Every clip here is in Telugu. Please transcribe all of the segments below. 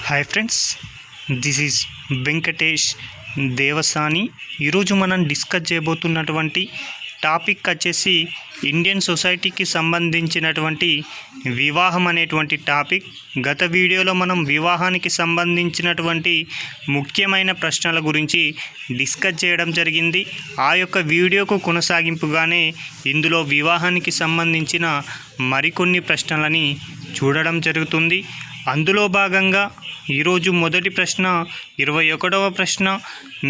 Hi friends, this is Venkatesh Devasani. ఈరోజు మనం డిస్కస్ చేయబోతున్నటువంటి టాపిక్ వచ్చేసి ఇండియన్ సొసైటీకి సంబంధించినటువంటి వివాహం అనేటువంటి టాపిక్. గత వీడియోలో మనం వివాహానికి సంబంధించినటువంటి ముఖ్యమైన ప్రశ్నల గురించి డిస్కస్ చేయడం జరిగింది. ఆ యొక్క వీడియోకు కొనసాగింపుగానే ఇందులో వివాహానికి సంబంధించిన మరికొన్ని ప్రశ్నలని చూడడం జరుగుతుంది. అందులో భాగంగా ఈరోజు మొదటి ప్రశ్న 21వ ప్రశ్న,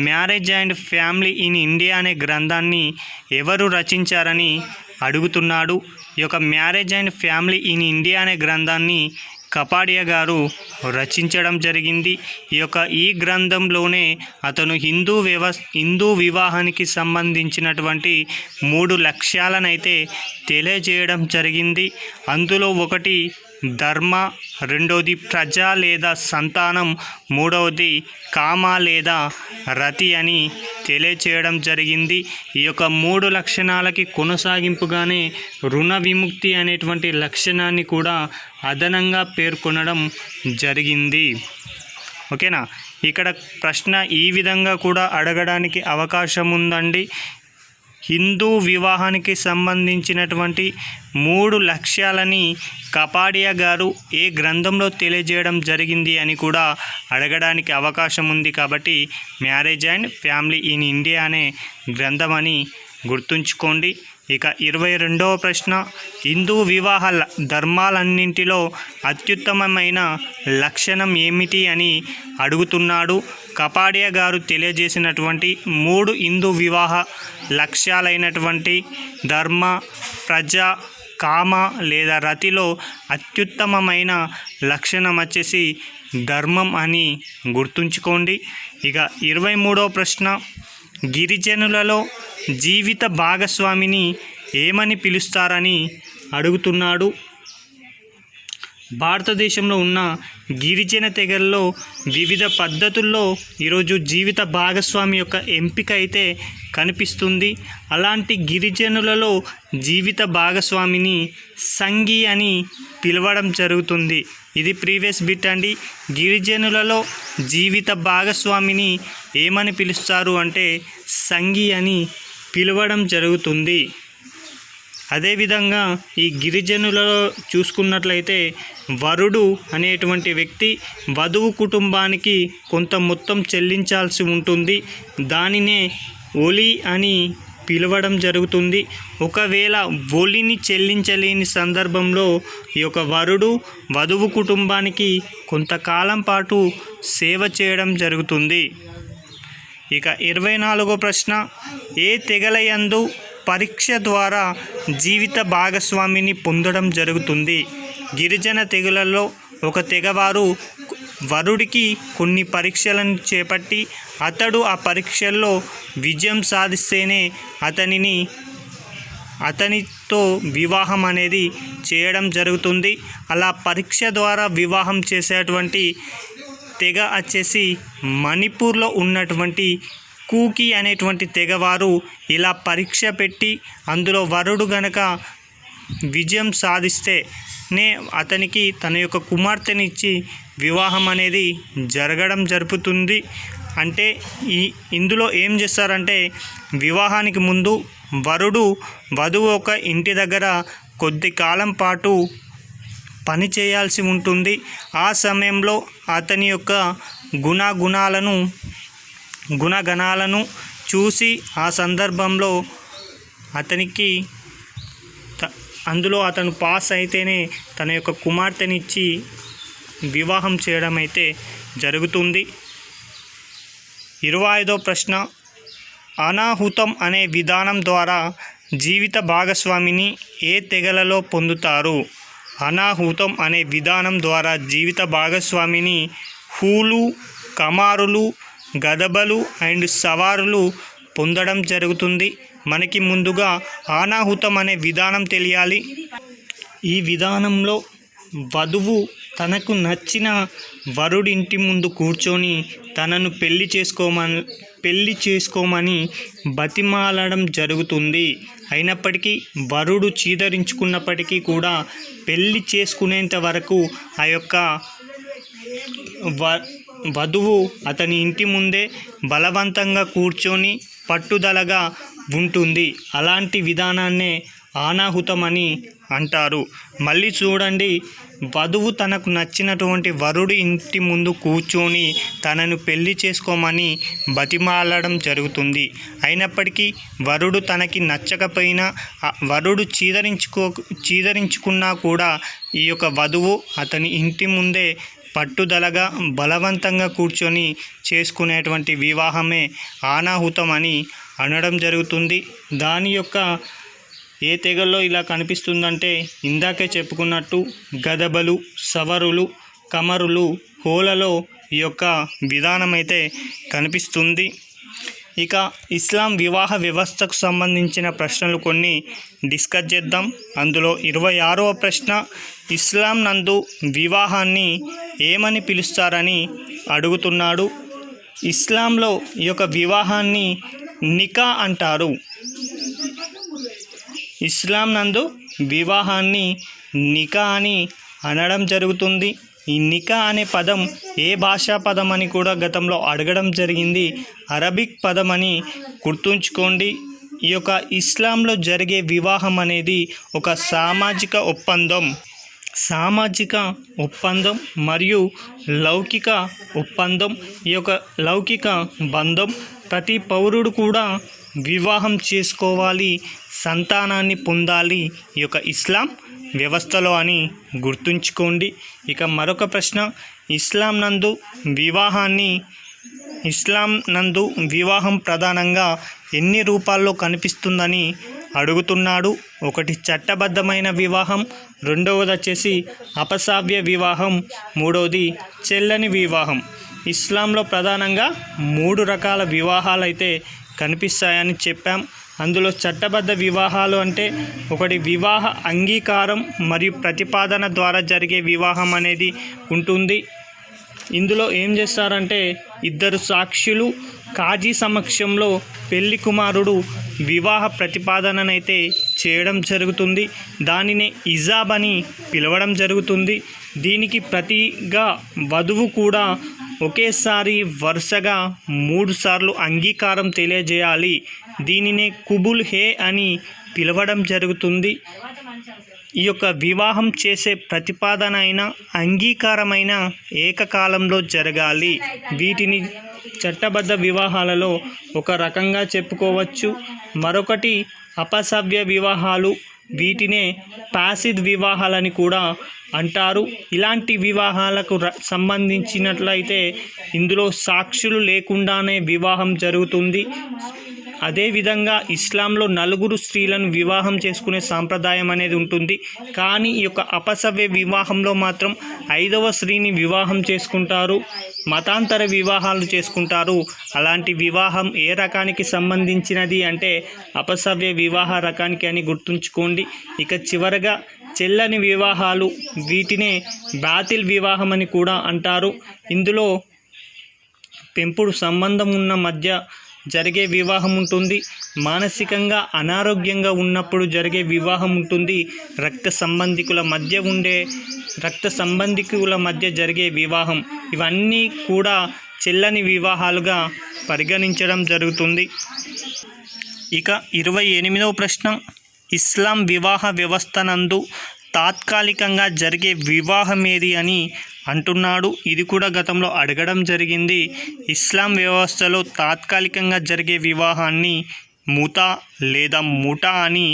marriage and family in India అనే గ్రంథాన్ని ఎవరు రచించారని అడుగుతున్నాడు. ఈ యొక్క marriage and family in India అనే గ్రంథాన్ని కపాడియా గారు రచించడం జరిగింది. ఈ గ్రంథంలోనే అతను హిందూ వివాహానికి సంబంధించినటువంటి 3 లక్ష్యాలనైతే తెలియజేయడం జరిగింది. అందులో ఒకటి ధర్మ, రెండవది ప్రజ లేదా సంతానం, మూడవది కామ లేదా రతి అని తెలియచేయడం జరిగింది. ఈ యొక్క 3 లక్షణాలకి కొనసాగింపుగానే రుణ విముక్తి అనేటువంటి లక్షణాన్ని కూడా అదనంగా పేర్కొనడం జరిగింది. ఓకేనా. ఇక్కడ ప్రశ్న ఈ విధంగా కూడా అడగడానికి అవకాశం ఉందండి. హిందూ వివాహానికి సంబంధించినటువంటి 3 లక్ష్యాలని కపాడియా గారు ఏ గ్రంథంలో తెలియజేయడం జరిగింది అని కూడా అడగడానికి అవకాశం ఉంది. కాబట్టి marriage and family in India అనే గ్రంథం అని గుర్తుంచుకోండి. 22వ ప్రశ్న, హిందూ వివాహ ధర్మాలన్నింటిలో అత్యుత్తమమైన లక్షణం ఏమిటి అని అడుగుతున్నాడు. కపాడియా గారు తెలియజేసినటువంటి 3 హిందూ వివాహ లక్ష్యాలైనటువంటి ధర్మ, ప్రజ, కామ లేదా రతిలో అత్యుత్తమమైన లక్షణం వచ్చేసి ధర్మం అని గుర్తుంచుకోండి. 23వ ప్రశ్న, గిరిజనులలో జీవిత భాగస్వామిని ఏమని పిలుస్తారని అడుగుతున్నాడు. భారతదేశంలో ఉన్న గిరిజన తెగల్లో వివిధ పద్ధతుల్లో ఈరోజు జీవిత భాగస్వామి యొక్క ఎంపిక అయితే కనిపిస్తుంది. అలాంటి గిరిజనులలో జీవిత భాగస్వామిని సంగి అని పిలవడం జరుగుతుంది. ఇది ప్రీవియస్ బిట్ అండి. గిరిజనులలో జీవిత భాగస్వామిని ఏమని పిలుస్తారు అంటే సంగి అని పిలవడం జరుగుతుంది. అదేవిధంగా ఈ గిరిజనులలో చూసుకున్నట్లయితే వరుడు అనేటువంటి వ్యక్తి వధువు కుటుంబానికి కొంత మొత్తం చెల్లించాల్సి ఉంటుంది. దానినే ఒలి అని పిలవడం జరుగుతుంది. ఒకవేళ ఒలిని చెల్లించలేని సందర్భంలో ఈ యొక్క వరుడు వధువు కుటుంబానికి కొంతకాలం పాటు సేవ చేయడం జరుగుతుంది. 24వ ప్రశ్న, ఏ తెగలయందు పరీక్ష ద్వారా జీవిత భాగస్వామిని పొందడం జరుగుతుంది. గిరిజన తెగలలో ఒక తెగవారు వరుడికి కొన్ని పరీక్షలను చేపట్టి అతడు ఆ పరీక్షల్లో విజయం సాధిస్తేనే అతనితో వివాహం అనేది చేయడం జరుగుతుంది. అలా పరీక్ష ద్వారా వివాహం చేసేటువంటి తెగ వచ్చేసి మణిపూర్లో ఉన్నటువంటి కూకి అనేటువంటి తెగవారు ఇలా పరీక్ష పెట్టి అందులో వరుడు గనక విజయం సాధిస్తేనే అతనికి తన యొక్క కుమార్తెనిచ్చి వివాహం అనేది జరుగుతుంది. అంటే ఇందులో ఏం చేస్తారంటే వివాహానికి ముందు వరుడు వధువు ఒక ఇంటి దగ్గర కొద్ది కాలం పాటు పని చేయాల్సి ఉంటుంది. ఆ సమయంలో అతని యొక్క గుణగణాలను చూసి ఆ సందర్భంలో అందులో అతను పాస్ అయితేనే తన యొక్క కుమార్తెనిచ్చి వివాహం చేయడం అయితే జరుగుతుంది. 25వ ప్రశ్న, అనాహుతం అనే విధానం ద్వారా జీవిత భాగస్వామిని ఏ తెగలలో పొందుతారు. అనాహుతం అనే విధానం ద్వారా జీవిత భాగస్వామిని హూలు, కమారులు, గదబలు అండ్ సవారులు పొందడం జరుగుతుంది. మనకి ముందుగా అనాహుతం అనే విధానం తెలియాలి. ఈ విధానంలో వధువు తనకు నచ్చిన వరుడింటి ముందు కూర్చొని తనను పెళ్లి చేసుకోమని బతిమాలడం జరుగుతుంది. అయినప్పటికీ వరుడు చీదరించుకున్నప్పటికీ కూడా పెళ్లి చేసుకునేంత వరకు ఆ యొక్క వధువు అతని ఇంటి ముందే బలవంతంగా కూర్చొని పట్టుదలగా ఉంటుంది. అలాంటి విధానాన్నే అనాహుతం అని అంటారు. మళ్ళీ చూడండి, వధువు తనకు నచ్చినటువంటి వరుడి ఇంటి ముందు కూర్చొని తనను పెళ్లి చేసుకోమని బతిమాలడం జరుగుతుంది. అయినప్పటికీ వరుడు తనకి నచ్చకపోయినా, వరుడు చీదరించుకున్నా కూడా ఈ యొక్క వధువు అతని ఇంటి ముందే పట్టుదలగా బలవంతంగా కూర్చొని చేసుకునేటువంటి వివాహమే అనాహుతం అని అనడం జరుగుతుంది. దాని యొక్క ఏ తెగల్లో ఇలా కనిపిస్తుందంటే, ఇందాకే చెప్పుకున్నట్టు గదబలు, సవరులు, కమరులు, హోలలో ఈ యొక్క విధానం అయితే కనిపిస్తుంది. ఇక ఇస్లాం వివాహ వ్యవస్థకు సంబంధించిన ప్రశ్నలు కొన్ని డిస్కస్ చేద్దాం. అందులో 26వ ప్రశ్న, ఇస్లాం నందు వివాహాన్ని ఏమని పిలుస్తారని అడుగుతున్నాడు. ఇస్లాంలో ఈ యొక్క వివాహాన్ని నికా అంటారు. ఇస్లాం నందు వివాహాన్ని నికా అని అనడం జరుగుతుంది. ఈ నికా అనే పదం ఏ భాషా పదం అని కూడా గతంలో అడగడం జరిగింది. అరబిక్ పదం అని గుర్తుంచుకోండి. ఈ యొక్క ఇస్లాంలో జరిగే వివాహం అనేది ఒక సామాజిక ఒప్పందం మరియు లౌకిక ఒప్పందం. ఈ యొక్క లౌకిక బంధం ప్రతి పౌరుడు కూడా వివాహం చేసుకోవాలి, సంతానాన్ని పొందాలి ఈ యొక్క ఇస్లాం వ్యవస్థలో అని గుర్తుంచుకోండి. ఇక మరొక ప్రశ్న, ఇస్లాం నందు వివాహం ప్రధానంగా ఎన్ని రూపాల్లో కనిపిస్తుందని అడుగుతున్నాడు. ఒకటి చట్టబద్ధమైన వివాహం, రెండవది వచ్చేసి అపసావ్య వివాహం, మూడవది చెల్లని వివాహం. ఇస్లాంలో ప్రధానంగా 3 రకాల వివాహాలు అయితే కనిపిస్తాయని చెప్పాం. అందులో చట్టబద్ధ వివాహాలు అంటే ఒకటి వివాహ అంగీకారం మరియు ప్రతిపాదన ద్వారా జరిగే వివాహం అనేది ఉంటుంది. ఇందులో ఏం చేస్తారంటే, 2 సాక్షులు కాజీ సమక్షంలో పెళ్లి కుమారుడు వివాహ ప్రతిపాదననైతే చేయడం జరుగుతుంది. దానినే ఇజాబ్ అని పిలవడం జరుగుతుంది. దీనికి ప్రతిగా వధువు కూడా ఒకేసారి వరుసగా 3 సార్లు అంగీకారం తెలియజేయాలి. దీనినే కుబుల్ హే అని పిలవడం జరుగుతుంది. ఈ యొక్క వివాహం చేసే ప్రతిపాదన అయినా అంగీకారమైన ఏకకాలంలో జరగాలి. వీటిని చట్టబద్ధ వివాహాలలో ఒక రకంగా చెప్పుకోవచ్చు. మరొకటి అపసవ్య వివాహాలు, వీటినే పాసిద్ వివాహాలని కూడా అంటారు. ఇలాంటి వివాహాలకు సంబంధించినట్లయితే ఇందులో సాక్షులు లేకుండానే వివాహం జరుగుతుంది. అదేవిధంగా ఇస్లాంలో 4 స్త్రీలను వివాహం చేసుకునే సాంప్రదాయం అనేది ఉంటుంది. కానీ ఈ యొక్క అపసవ్య వివాహంలో మాత్రం 5వ స్త్రీని వివాహం చేసుకుంటారు, మతాంతర వివాహాలు చేసుకుంటారు. అలాంటి వివాహం ఏ రకానికి సంబంధించినది అంటే అపసవ్య వివాహ రకానికి అని గుర్తుంచుకోండి. ఇక చివరగా చెల్లని వివాహాలు, వీటినే బాతిల్ వివాహం అని కూడా అంటారు. ఇందులో పెంపుడు సంబంధం ఉన్న మధ్య జరిగే వివాహం ఉంటుంది, మానసికంగా అనారోగ్యంగా ఉన్నప్పుడు జరిగే వివాహం ఉంటుంది, రక్త సంబంధికుల మధ్య జరిగే వివాహం, ఇవన్నీ కూడా చెల్లని వివాహాలుగా పరిగణించడం జరుగుతుంది. ఇక 28వ ప్రశ్న, ఇస్లాం వివాహ వ్యవస్థ నందు తాత్కాలికంగా జరిగే వివాహం ఏది అని అంటున్నాడు. ఇది కూడా గతంలో అడగడం జరిగింది. ఇస్లాం వ్యవస్థలో తాత్కాలికంగా జరిగే వివాహాన్ని ముతా లేదా ముఠా అని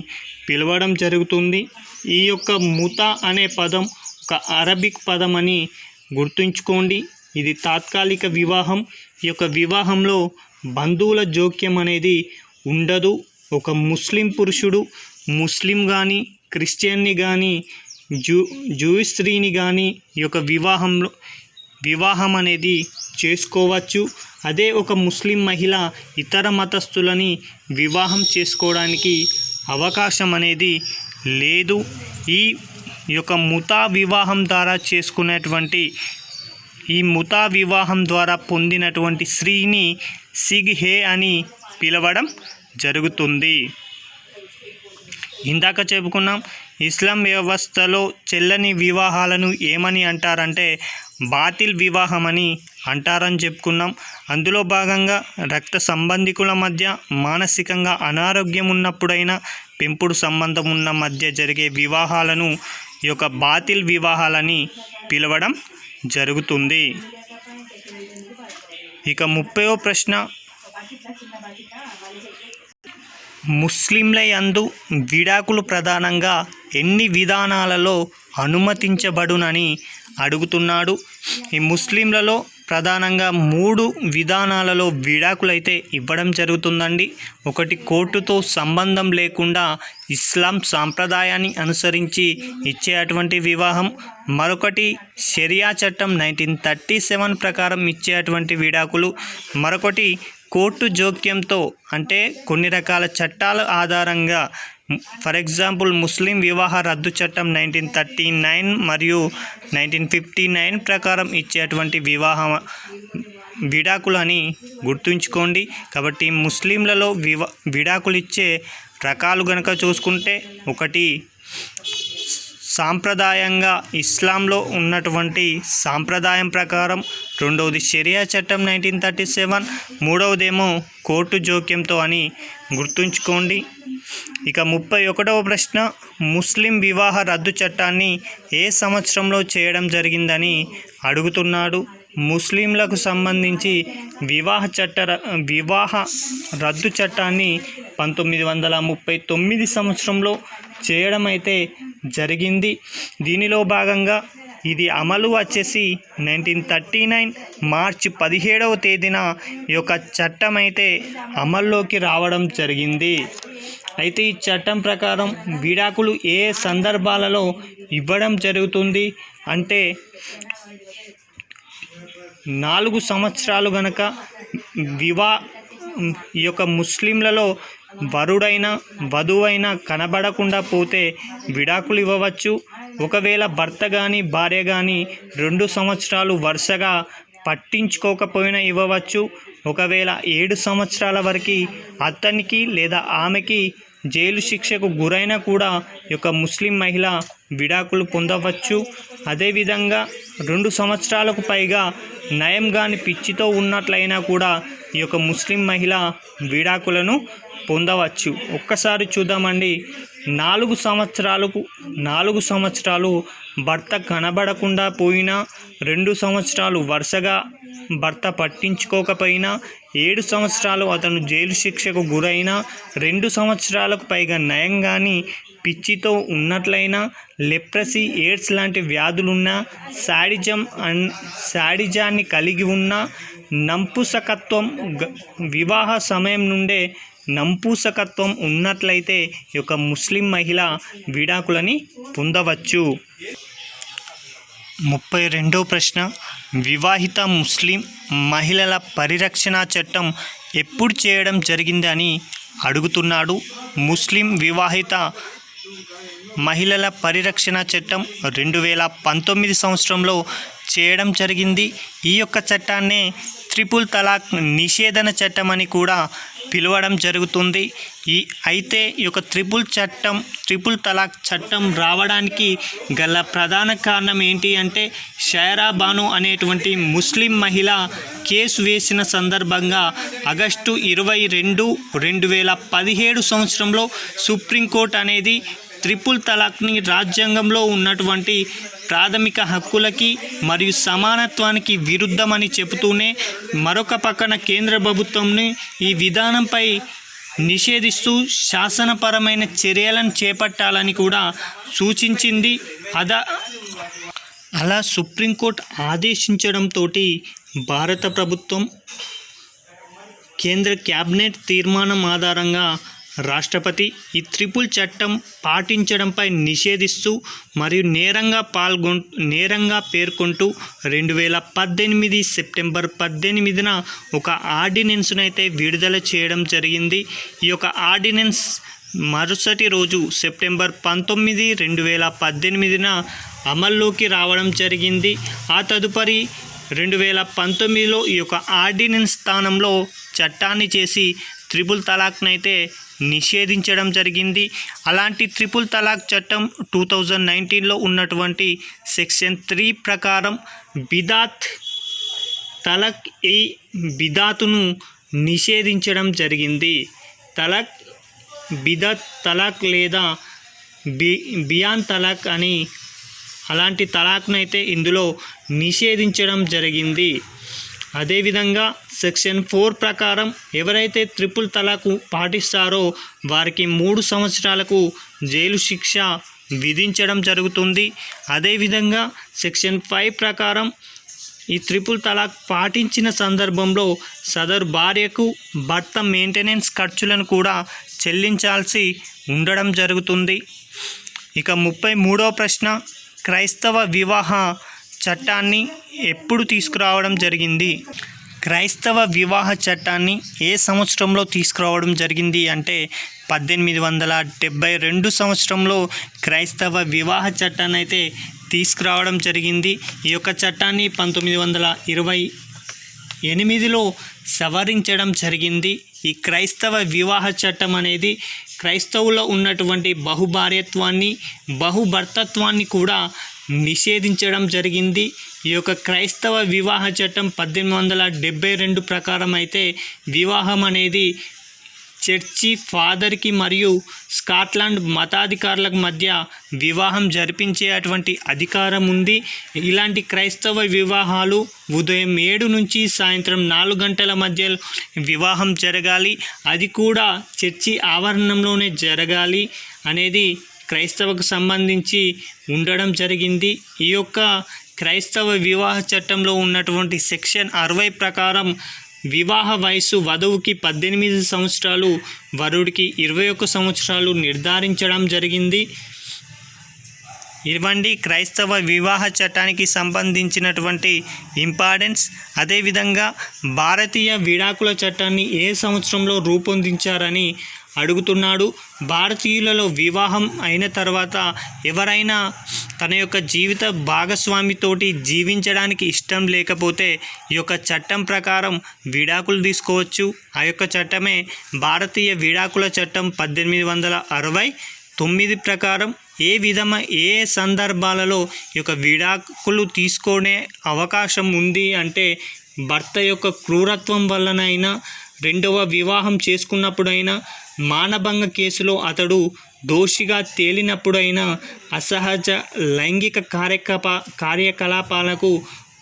పిలవడం జరుగుతుంది. ఈ యొక్క ముతా అనే పదం ఒక అరబిక్ పదం అని గుర్తుంచుకోండి. ఇది తాత్కాలిక వివాహం. ఈ యొక్క వివాహంలో బంధువుల జోక్యం అనేది ఉండదు. ఒక ముస్లిం పురుషుడు ముస్లిం కానీ, క్రిస్టియన్ని కానీ, జూయిష్ స్త్రీని కానీ ఈ యొక్క వివాహం అనేది చేసుకోవచ్చు. అదే ఒక ముస్లిం మహిళ ఇతర మతస్థులని వివాహం చేసుకోవడానికి అవకాశం అనేది లేదు. ఈ యొక్క ముతా వివాహం ద్వారా చేసుకునేటువంటి ఈ ముతా వివాహం ద్వారా పొందినటువంటి స్త్రీని సిగ్ హే అని పిలవడం జరుగుతుంది. ఇందాక చెప్పుకున్నాం, ఇస్లాం వ్యవస్థలో చెల్లని వివాహాలను ఏమని అంటారంటే బాతిల్ వివాహం అని అంటారని చెప్పుకున్నాం. అందులో భాగంగా రక్త సంబంధికుల మధ్య మానసికంగా అనారోగ్యం ఉన్నప్పుడైనా పెంపుడు సంబంధం ఉన్న మధ్య జరిగే వివాహాలను ఈ యొక్క బాతిల్ వివాహాలని పిలవడం జరుగుతుంది. ఇక 30వ ప్రశ్న, ముస్లింల యందు విడాకులు ప్రధానంగా ఎన్ని విధానాలలో అనుమతించబడునని అడుగుతున్నాడు. ఈ ముస్లింలలో ప్రధానంగా 3 విధానాలలో విడాకులైతే ఇవ్వడం జరుగుతుందండి. ఒకటి కోర్టుతో సంబంధం లేకుండా ఇస్లాం సాంప్రదాయాన్ని అనుసరించి ఇచ్చేటువంటి వివాహం, మరొకటి షరియా చట్టం 1937 ప్రకారం ఇచ్చేటువంటి విడాకులు, మరొకటి కోర్టు జోక్యంతో అంటే కొన్ని రకాల చట్టాల ఆధారంగా, ఫర్ ఎగ్జాంపుల్ ముస్లిం వివాహ రద్దు చట్టం 1939 మరియు 1959 ప్రకారం ఇచ్చేటువంటి విడాకులు అని గుర్తుంచుకోండి. కాబట్టి ముస్లింలలో విడాకులు ఇచ్చే రకాలు గనక చూసుకుంటే, ఒకటి సాంప్రదాయంగా ఇస్లాంలో ఉన్నటువంటి సాంప్రదాయం ప్రకారం, రెండవది షరియా చట్టం 1937, మూడవదేమో కోర్టు జోక్యంతో అని గుర్తుంచుకోండి. ఇక 31వ ప్రశ్న, ముస్లిం వివాహ రద్దు చట్టాన్ని ఏ సంవత్సరంలో చేయడం జరిగిందని అడుగుతున్నాడు. ముస్లింలకు సంబంధించి వివాహ రద్దు చట్టాన్ని 1939 సంవత్సరంలో చేయడం అయితే జరిగింది. దీనిలో భాగంగా ఇది అమలు వచ్చేసి 1939 మార్చి 17వ తేదీన ఈ యొక్క చట్టం అయితే అమల్లోకి రావడం జరిగింది. అయితే ఈ చట్టం ప్రకారం విడాకులు ఏ సందర్భాలలో ఇవ్వడం జరుగుతుంది అంటే, 4 సంవత్సరాలు గనక ఈ యొక్క ముస్లింలలో వరుడైనా వధువైనా కనబడకుండా పోతే విడాకులు ఇవ్వవచ్చు. ఒకవేళ భర్త కానీ భార్య కానీ 2 సంవత్సరాలు వరుసగా పట్టించుకోకపోయినా ఇవ్వవచ్చు. ఒకవేళ 7 సంవత్సరాల వరకు అతనికి లేదా ఆమెకి జైలు శిక్షకు గురైనా కూడా ఈ యొక్క ముస్లిం మహిళ విడాకులు పొందవచ్చు. అదేవిధంగా 2 సంవత్సరాలకు పైగా నయం కాని పిచ్చితో ఉన్నట్లయినా కూడా ఈ యొక్క ముస్లిం మహిళ విడాకులను పొందవచ్చు. ఒక్కసారి చూద్దామండి. 4 సంవత్సరాలు భర్త కనబడకుండా పోయినా, 2 సంవత్సరాలు వరుసగా భర్త పట్టించుకోకపోయినా, 7 సంవత్సరాలు అతను జైలు శిక్షకు గురైనా, 2 సంవత్సరాలకు పైగా నయం కానీ పిచ్చితో ఉన్నట్లయినా, లెప్రసీ, ఎయిడ్స్ లాంటి వ్యాధులున్నా, శాడిజాన్ని కలిగి ఉన్న, నంపుసకత్వం వివాహ సమయం నుండే నంపుసకత్వం ఉన్నట్లయితే ఈ యొక్క ముస్లిం మహిళ విడాకులని పొందవచ్చు. 32వ ప్రశ్న, వివాహిత ముస్లిం మహిళల పరిరక్షణ చట్టం ఎప్పుడు చేయడం జరిగిందని అడుగుతున్నాడు. ముస్లిం వివాహిత మహిళల పరిరక్షణ చట్టం 2019 సంవత్సరంలో చేయడం జరిగింది. ఈ యొక్క చట్టాన్నే ట్రిపుల్ తలాక్ నిషేధన చట్టం అని కూడా పిలవడం జరుగుతుంది. అయితే ఈ యొక్క ట్రిపుల్ తలాక్ చట్టం రావడానికి గల ప్రధాన కారణం ఏంటి అంటే, షైరా బాను అనేటువంటి ముస్లిం మహిళ కేసు వేసిన సందర్భంగా ఆగస్టు 22, 2017 సంవత్సరంలో సుప్రీంకోర్టు అనేది ట్రిపుల్ తలాక్ని రాజ్యాంగంలో ఉన్నటువంటి ప్రాథమిక హక్కులకి మరియు సమానత్వానికి విరుద్ధమని చెబుతూనే, మరొక పక్కన కేంద్ర ప్రభుత్వంని ఈ విధానంపై నిషేధిస్తూ శాసనపరమైన చర్యలను చేపట్టాలని కూడా సూచించింది. అలా సుప్రీంకోర్టు ఆదేశించడంతో భారత ప్రభుత్వం కేంద్ర క్యాబినెట్ తీర్మానం ఆధారంగా రాష్ట్రపతి ఈ ట్రిపుల్ చట్టం పాటించడంపై నిషేధిస్తూ మరియు నేరంగా పేర్కొంటూ 2018 సెప్టెంబర్ 18న ఒక ఆర్డినెన్స్ను అయితే విడుదల చేయడం జరిగింది. ఈ యొక్క ఆర్డినెన్స్ మరుసటి రోజు సెప్టెంబర్ 19, 2018న అమల్లోకి రావడం జరిగింది. ఆ తదుపరి 2019లో ఈ యొక్క ఆర్డినెన్స్ స్థానంలో చట్టాన్ని చేసి ట్రిపుల్ తలాక్నైతే నిషేధించడం జరిగింది. అలాంటి ట్రిపుల్ తలాక్ చట్టం 2019లో ఉన్నటువంటి సెక్షన్ 3 ప్రకారం బిదాత్ తలాక్ ఈ బిదాతును నిషేధించడం జరిగింది. తలాక్ బిదాత్ తలాక్ లేదా బియాన్ తలాక్ అని అలాంటి తలాక్ను అయితే ఇందులో నిషేధించడం జరిగింది. అదేవిధంగా సెక్షన్ 4 ప్రకారం ఎవరైతే ట్రిపుల్ తలాక్ పాటిస్తారో వారికి 3 సంవత్సరాలకు జైలు శిక్ష విధించడం జరుగుతుంది. అదేవిధంగా సెక్షన్ 5 ప్రకారం ఈ ట్రిపుల్ తలాక్ పాటించిన సందర్భంలో సదరు భార్యకు భర్త మెయింటెనెన్స్ ఖర్చులను కూడా చెల్లించాల్సి ఉండడం జరుగుతుంది. ఇక 33వ ప్రశ్న, క్రైస్తవ వివాహ చట్టాన్ని ఎప్పుడు తీసుకురావడం జరిగింది? క్రైస్తవ వివాహ చట్టాన్ని ఏ సంవత్సరంలో తీసుకురావడం జరిగింది అంటే 1872 సంవత్సరంలో క్రైస్తవ వివాహ చట్టాన్ని అయితే తీసుకురావడం జరిగింది. ఈ యొక్క చట్టాన్ని 1928లో సవరించడం జరిగింది. ఈ క్రైస్తవ వివాహ చట్టం అనేది క్రైస్తవుల్లో ఉన్నటువంటి బహుభార్యత్వాన్ని బహుభర్తత్వాన్ని కూడా నిషేధించడం జరిగింది. ఈ యొక్క క్రైస్తవ వివాహ చట్టం 1872 ప్రకారం అయితే వివాహం అనేది చర్చి ఫాదర్కి మరియు స్కాట్లాండ్ మతాధికారులకు మధ్య వివాహం జరిపించే అటువంటి అధికారం ఉంది. ఇలాంటి క్రైస్తవ వివాహాలు ఉదయం 7 నుంచి సాయంత్రం 4 గంటల మధ్యలో వివాహం జరగాలి, అది కూడా చర్చి ఆవరణంలోనే జరగాలి అనేది క్రైస్తవకు సంబంధించి ఉండడం జరిగింది. ఈ యొక్క క్రైస్తవ వివాహ చట్టంలో ఉన్నటువంటి సెక్షన్ 60 ప్రకారం వివాహ వయసు వధువుకి 18 సంవత్సరాలు, వరుడికి 21 సంవత్సరాలు నిర్ధారించడం జరిగింది. ఇవ్వండి క్రైస్తవ వివాహ చట్టానికి సంబంధించినటువంటి ఇంపార్టెన్స్. అదేవిధంగా భారతీయ విడాకుల చట్టాన్ని ఏ సంవత్సరంలో రూపొందించారని అడుగుతున్నాడు. భారతీయులలో వివాహం అయిన తర్వాత ఎవరైనా తన యొక్క జీవిత భాగస్వామితోటి జీవించడానికి ఇష్టం లేకపోతే ఈ యొక్క చట్టం ప్రకారం విడాకులు తీసుకోవచ్చు. ఆ యొక్క చట్టమే భారతీయ విడాకుల చట్టం 1869 ప్రకారం ఏ సందర్భాలలో ఈ యొక్క విడాకులు తీసుకునే అవకాశం ఉంది అంటే భర్త యొక్క క్రూరత్వం వల్లనైనా, రెండవ వివాహం చేసుకున్నప్పుడైనా, మానభంగ కేసులో అతడు దోషిగా తేలినప్పుడైనా, అసహజ లైంగిక కార్యకలాపాలకు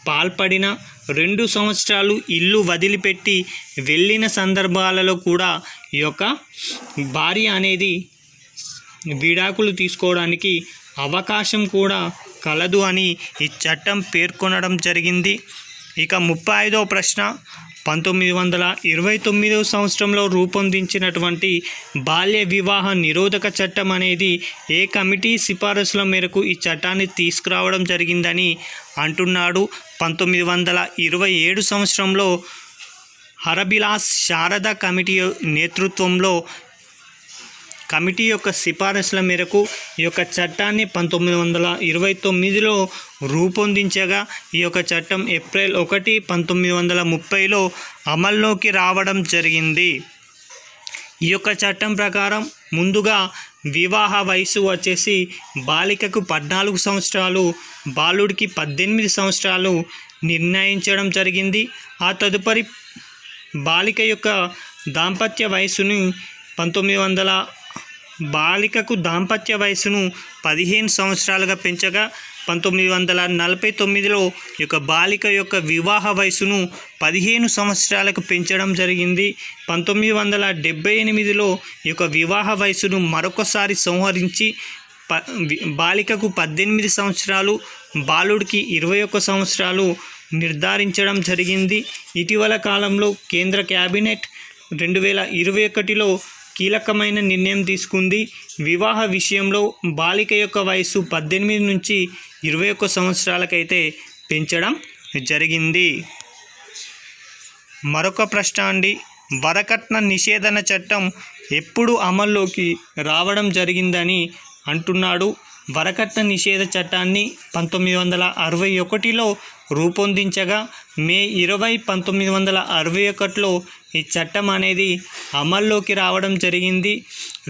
పాల్పడిన, 2 సంవత్సరాలు ఇల్లు వదిలిపెట్టి వెళ్ళిన సందర్భాలలో కూడా ఈ యొక్క భార్య అనేది విడాకులు తీసుకోవడానికి అవకాశం కూడా కలదు అని ఈ చట్టం పేర్కొనడం జరిగింది. ఇక 35వ ప్రశ్న, 1929 సంవత్సరంలో రూపొందించినటువంటి బాల్య వివాహ నిరోధక చట్టం అనేది ఏ కమిటీ సిఫారసుల మేరకు ఈ చట్టాన్ని తీసుకురావడం జరిగిందని అంటున్నాడు. 1927 సంవత్సరంలో హరబిలాస్ శారదా కమిటీ నేతృత్వంలో కమిటీ యొక్క సిఫారసుల మేరకు ఈ యొక్క చట్టాన్ని 1929లో రూపొందించగా ఈ యొక్క చట్టం ఏప్రిల్ 1, 1930లో అమల్లోకి రావడం జరిగింది. ఈ యొక్క చట్టం ప్రకారం ముందుగా వివాహ వయసు వచ్చేసి బాలికకు 14 సంవత్సరాలు, బాలుడికి 18 సంవత్సరాలు నిర్ణయించడం జరిగింది. ఆ తదుపరి బాలిక యొక్క దాంపత్య వయసును బాలికకు దాంపత్య వయసును 15 సంవత్సరాలుగా పెంచగా 1949లో ఈ యొక్క బాలిక యొక్క వివాహ వయసును 15 సంవత్సరాలకు పెంచడం జరిగింది. 1978లో ఈ యొక్క వివాహ వయసును మరొకసారి సంహరించి బాలికకు 18 సంవత్సరాలు, బాలుడికి 21 సంవత్సరాలు నిర్ధారించడం జరిగింది. ఇటీవల కాలంలో కేంద్ర క్యాబినెట్ 2021లో కీలకమైన నిర్ణయం తీసుకుంది. వివాహ విషయంలో బాలిక యొక్క వయసు 18 నుంచి 21 సంవత్సరాలకైతే పెంచడం జరిగింది. మరొక ప్రశ్న అండి, వరకట్న నిషేధన చట్టం ఎప్పుడు అమల్లోకి రావడం జరిగిందని అంటున్నాడు. వరకట్న నిషేధ చట్టాన్ని 1961లో రూపొందించగా మే 20, 1961లో ఈ చట్టం అనేది అమల్లోకి రావడం జరిగింది.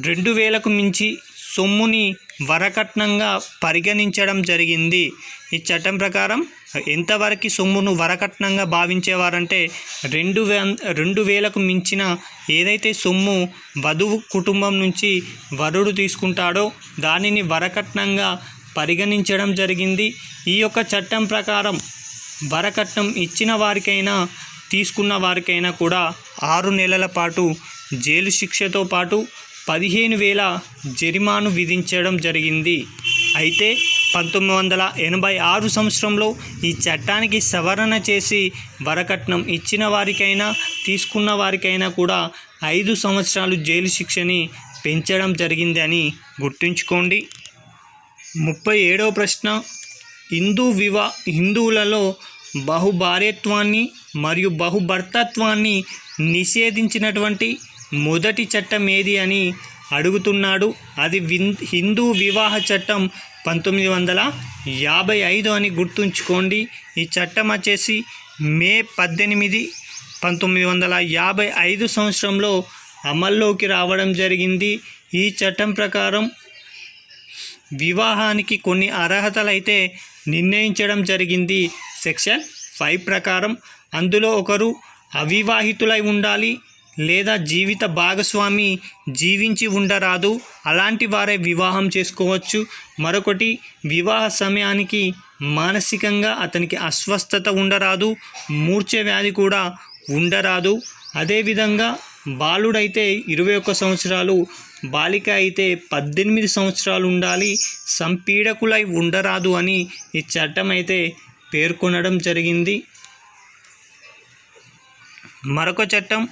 2000కు మించి సొమ్ముని వరకట్నంగా పరిగణించడం జరిగింది. ఈ చట్టం ప్రకారం ఎంతవరకు సొమ్మును వరకట్నంగా భావించేవారంటే 2000కు మించిన ఏదైతే సొమ్ము వధువు కుటుంబం నుంచి వరుడు తీసుకుంటాడో దానిని వరకట్నంగా పరిగణించడం జరిగింది. ఈ యొక్క చట్టం ప్రకారం వరకట్నం ఇచ్చిన వారికైనా తీసుకున్న వారికైనా కూడా 6 నెలల పాటు జైలు శిక్షతో పాటు 15,000 జరిమానా విధించడం జరిగింది. అయితే 1986 సంవత్సరంలో ఈ చట్టానికి సవరణ చేసి వరకట్నం ఇచ్చిన వారికైనా తీసుకున్న వారికైనా కూడా 5 సంవత్సరాలు జైలు శిక్షని పెంచడం జరిగింది అని గుర్తుంచుకోండి. 37వ ప్రశ్న, హిందువులలో బహుభార్యత్వాన్ని మరియు బహుభర్తత్వాన్ని నిషేధించినటువంటి మొదటి చట్టం ఏది అని అడుగుతున్నాడు. అది హిందూ వివాహ చట్టం 1955 అని గుర్తుంచుకోండి. ఈ చట్టం వచ్చేసి మే 18, 1955 సంవత్సరంలో అమల్లోకి రావడం జరిగింది. ఈ చట్టం ప్రకారం వివాహానికి కొన్ని అర్హతలు అయితే నిర్ణయించడం జరిగింది. సెక్షన్ 5 ప్రకారం అందులో ఒకరు అవివాహితులై ఉండాలి లేదా జీవిత భాగస్వామి జీవించి ఉండరాదు, అలాంటి వారే వివాహం చేసుకోవచ్చు. మరొకటి, వివాహ సమయానికి మానసికంగా అతనికి అస్వస్థత ఉండరాదు, మూర్ఛ వ్యాధి కూడా ఉండరాదు. అదేవిధంగా బాలుడైతే 21 సంవత్సరాలు, బాలిక అయితే 18 సంవత్సరాలు ఉండాలి, సంపీడకులై ఉండరాదు అని ఈ చట్టం అయితే పేర్కొనడం జరిగింది. మరొక చట్టం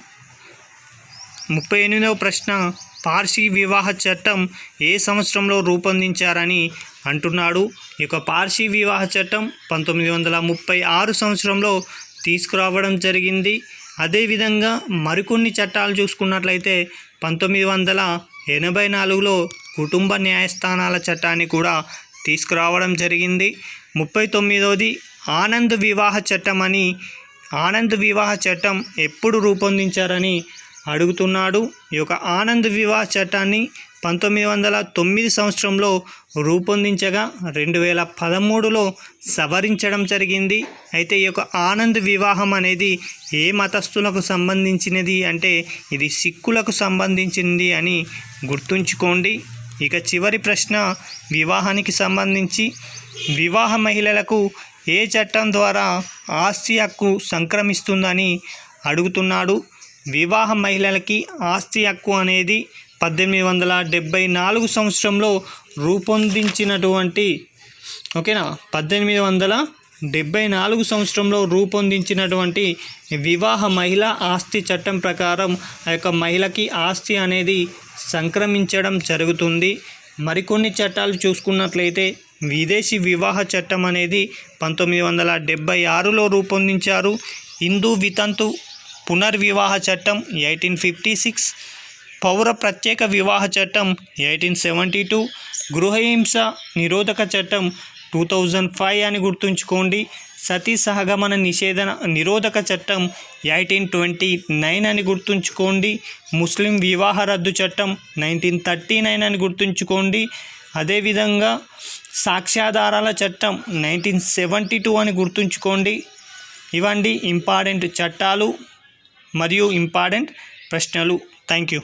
38వ ప్రశ్న, పార్సీ వివాహ చట్టం ఏ సంవత్సరంలో రూపొందించారని అంటున్నాడు. ఈ యొక్క పార్సీ వివాహ చట్టం 1936 సంవత్సరంలో తీసుకురావడం జరిగింది. అదేవిధంగా మరికొన్ని చట్టాలు చూసుకున్నట్లయితే 1984లో కుటుంబ న్యాయస్థానాల చట్టాన్ని కూడా తీసుకురావడం జరిగింది. 39వది ఆనంద్ వివాహ చట్టం అని. ఆనంద్ వివాహ చట్టం ఎప్పుడు రూపొందించారని అడుగుతున్నాడు. ఈ యొక్క ఆనంద్ వివాహ చట్టాన్ని 1909 సంవత్సరంలో రూపొందించగా 2013లో సవరించడం జరిగింది. అయితే ఈ యొక్క ఆనంద్ వివాహం అనేది ఏ మతస్థులకు సంబంధించినది అంటే ఇది సిక్కులకు సంబంధించింది అని గుర్తుంచుకోండి. ఇక చివరి ప్రశ్న, వివాహానికి సంబంధించి వివాహ మహిళలకు ఏ చట్టం ద్వారా ఆస్తి హక్కు సంక్రమిస్తుందని అడుగుతున్నాడు. వివాహ మహిళలకి ఆస్తి హక్కు అనేది 1874 సంవత్సరంలో రూపొందించినటువంటి 1874 సంవత్సరంలో రూపొందించినటువంటి వివాహ మహిళా ఆస్తి చట్టం ప్రకారం ఆ యొక్క మహిళకి ఆస్తి అనేది సంక్రమించడం జరుగుతుంది. మరికొన్ని చట్టాలు చూసుకున్నట్లయితే విదేశీ వివాహ చట్టం అనేది 1976లో రూపొందించారు. హిందూ వితంతు పునర్వివాహ చట్టం 1856, పౌర ప్రత్యేక వివాహ చట్టం 1872, గృహహింస నిరోధక చట్టం 2005 అని గుర్తుంచుకోండి. సతీ సహగమన నిరోధక చట్టం 1829 అని గుర్తుంచుకోండి. ముస్లిం వివాహ రద్దు చట్టం 1939 అని గుర్తుంచుకోండి. అదేవిధంగా సాక్ష్యాధారాల చట్టం 1972 అని గుర్తుంచుకోండి. ఇవండి ఇంపార్టెంట్ చట్టాలు మరియు ఇంపార్టెంట్ ప్రశ్నలు. Thank you.